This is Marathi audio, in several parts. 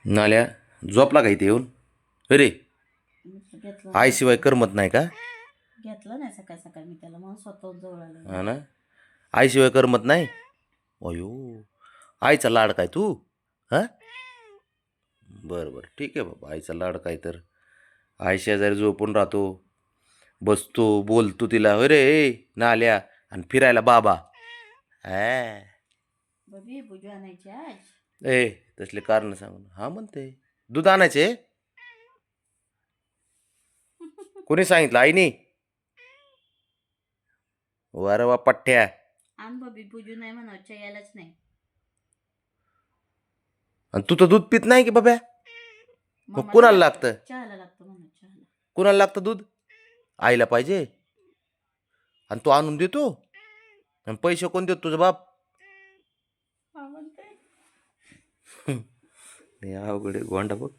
नाल्या झोपला का इथे येऊन? अरे घेतलं आईशिवाय करमत नाही का? घेतलं नाही सकाळ सकाळी मी त्याला मग स्वतः जवळ आलं. हा ना, आईशिवाय करमत नाही. अयो, आईचा लाड काय तू? हा, बरं बरं ठीक आहे बाबा, आईचा लाड काय तर. आई शेजारी झोपून राहतो, बसतो, बोलतो तिला अरे ए नाल्या, आणि फिरायला बाबा. हा बबी बुजू आणायची आज. ए तसले कारण सांगून हा म्हणते. दूध आणायचे? कोणी सांगितलं? आईनी? वर वा पठ्ठ्या. आण बबी बुजू नाही म्हणावं यायलाच नाही. आणि तू तर दूध पित नाही की बाब्या? मग मम्माला कुणाला लागतं? चहाला लागतं म्हणा चहाला. कुणाला लागतं दूध? आईला पाहिजे. आणि तू आणून देतो? आणि पैसे कोण देतो? तुझा बाप? हा म्हणते. हे अवघड आहे, गोंडा बघ.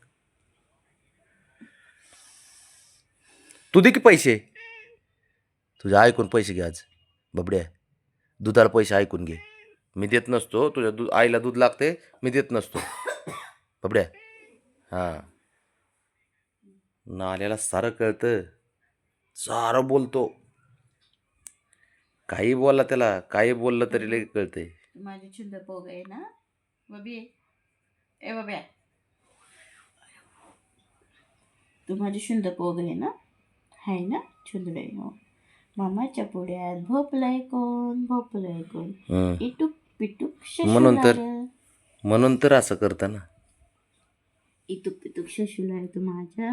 तू दे की पैसे. तुझ्या ऐकून पैसे घे आज बबड्या. दुधाला पैसे ऐकून घे. मी देत नसतो. तुझ्या दूध आईला दूध लागते, मी देत नसतो बबड्या. हां, नाल्याला सारं कळतं, सारं बोलतो. काही बोलला त्याला, काही बोललं तरी लगे कळतंय. माझी छुंद पोग आहे ना बबी. ए बब्या, तू माझी शुंद पोग आहे ना? हाय ना छुंदडे. हो, मामाच्या पुढ्यात भोपलाय कोण, भोपलाय कोण, इटूक पिटूक म्हणून तर असं करतं ना. इटूक पिटूक शशुला आहे तू माझ्या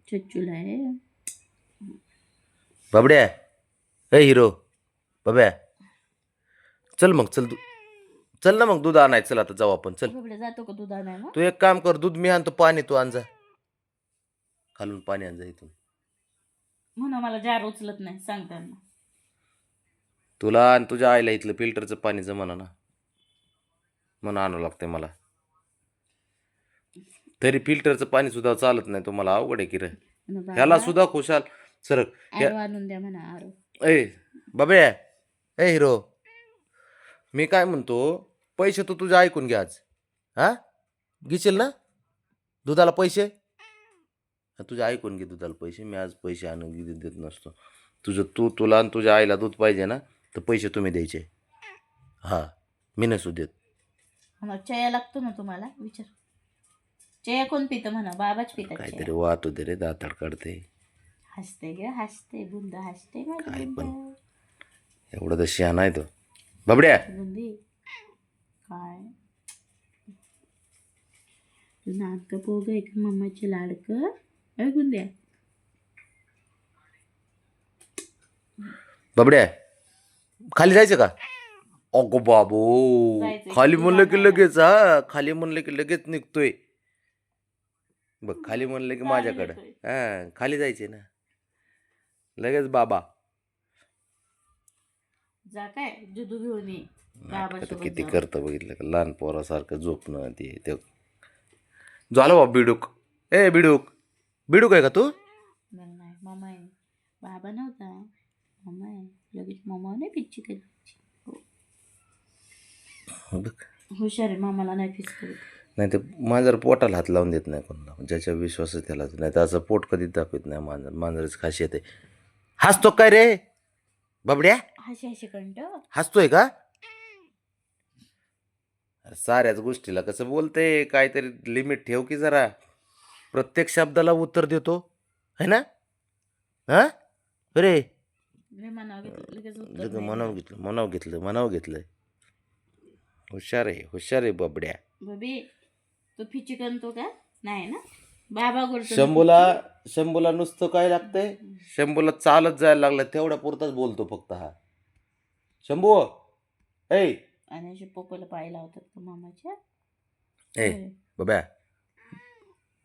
चच्चूला आहे. बबड्या, ए हिरो बब्या, चल मग, चल ना मग दूध आणाय. चल आता जाऊ आपण, चल. बबड्या जातो का दूध आणायला? तू एक काम कर, दूध मी आणतो, पाणी तू आण जा. खालून पाणी आण जा इथून. म्हणून मला जार उचलत नाही सांगताना. तुला आणि तुझ्या आईला इथलं फिल्टरचं पाणी जमाना ना, म्हणून आणावं लागतंय मला. तरी फिल्टरचं पाणी सुद्धा चालत नाही तुम्हाला. अवघड आहे की रे. ह्याला सुद्धा खुशाल सरक. आणून द्या म्हणा आरो. ए बाबड्या, ए हिरो, मी काय म्हणतो, पैसे तू तुझ्या ऐकून घे आज. हा, घेशील ना दुधाला पैसे? तुझ्या ऐकून घे दुधाला पैसे. मी आज पैसे आणून देत नसतो. तुला आणि तुझ्या आईला दूध पाहिजे ना, तर पैसे तुम्ही द्यायचे. हा, मी नसू देत. चया लागतो ना तुम्हाला? विचार. चया कोण पितं म्हणा? बाबाच पितात. काहीतरी वाहतो दे रे, दाताड काढते. हसते ग हसते, बुंद हसते. काय पण एवढं तर शहाणा आहे तो बबड्या. बुंदी काय तू नाटक पोग आहे का मम्माचे लाडकं? ऐकून द्या बबड्या, खाली जायचं का? अगो बाबू, खाली म्हणलं की लगेच, हा खाली म्हणलं की लगेच निघतोय बघ. खाली म्हणलं की माझ्याकडं. हा, खाली जायचे ना लगेच बाबा. जा काय जुदू घेऊन ये. आता किती करतं बघितलं का, लहान पोरासारखं झोपणं ते झालं बाबा. बिडूक, ए बिडूक, बिडूक आहे का तू? नाही मामा आहे. बाबा नव्हता, मामा आहे. लगेच मामा नाही पिच्ची करायची. हुशार आहे, मामाला नाही फिस करत. नाही तर मांजर पोटाला हात लावून देत नाही कोणाला. ज्याच्या विश्वास त्याला. नाही तर असं पोट कधीच दाखवत नाही मांजर. मांजराची खासियत आहे. हसतो काय रे बबड्या? हशी कंट हसतोय का? अरे साऱ्याच गोष्टीला कसं बोलते, काहीतरी लिमिट ठेव की जरा. प्रत्येक शब्दाला उत्तर देतो है ना? हा अरे मनाव घेतलं. हुशार आहे बबड्या. बबी तू फिची करतो का? नाही ना बाबा करतो. शंभूला नुसतं काय लागतंय, शंभूला चालत जायला लागलं तेवढ्या पुरताच बोलतो फक्त. हा शंभू ए. आणि असे पप्पाला पाय लावतात का मामाच्या? ए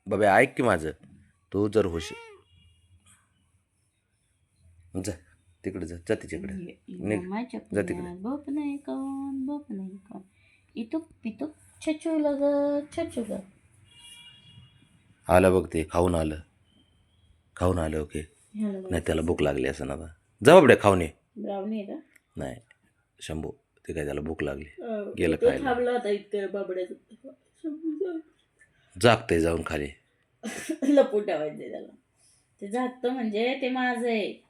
बब्या ऐक की माझं. तू जर जा तिकडे, जा तिच्याकडे. जा तिकडे. बोप नाही कोण इतुक पितुक छचूला ग. आलं बघ ते, खाऊन आलं. ओके, नाही त्याला भूक लागली असं ना. जा बाबड्या, खाऊन ये. ब्राउनी आहे का? नाही शंभू, ते काय त्याला भूक लागली, गेलं खायला. जागतंय जाऊन खाली. लपून ठेवायचं त्याला. ते जागतं म्हणजे ते माझं आहे.